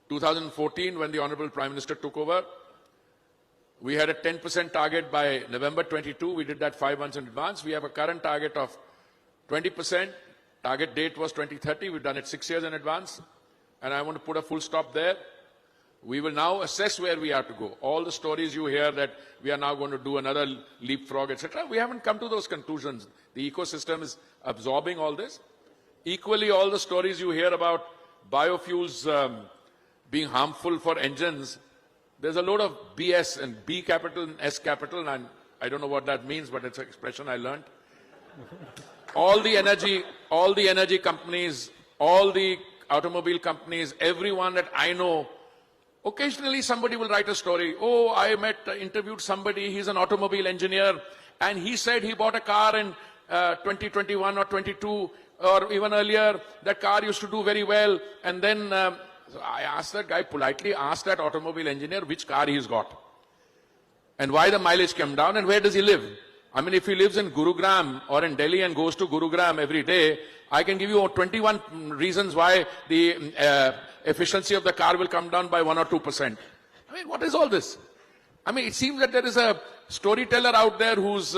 2014, when the Honorable Prime Minister took over, we had a 10% target by November 22. We did that 5 months in advance. We have a current target of 20%. Target date was 2030. We've done it 6 years in advance. And I want to put a full stop there. We will now assess where we are to go. All the stories you hear that we are now going to do another leapfrog, etc., we haven't come to those conclusions. The ecosystem is absorbing all this. Equally, all the stories you hear about biofuels being harmful for engines, there's a load of BS and B capital and S capital, and I don't know what that means, but it's an expression I learned. All the energy companies, all the automobile companies, everyone that I know, occasionally somebody will write a story. Oh, I interviewed somebody, he's an automobile engineer, and he said he bought a car in 2021 or 22, or even earlier, that car used to do very well, and then so I asked that guy, politely asked that automobile engineer which car he's got, and why the mileage came down, and where does he live. I mean, if he lives in Gurugram or in Delhi and goes to Gurugram every day, I can give you 21 reasons why the efficiency of the car will come down by 1 or 2%. I mean, what is all this? I mean, it seems that there is a storyteller out there who's,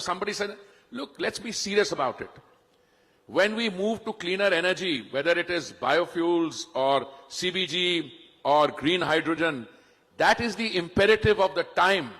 somebody said, look, let's be serious about it. When we move to cleaner energy, whether it is biofuels or CBG or green hydrogen, that is the imperative of the time.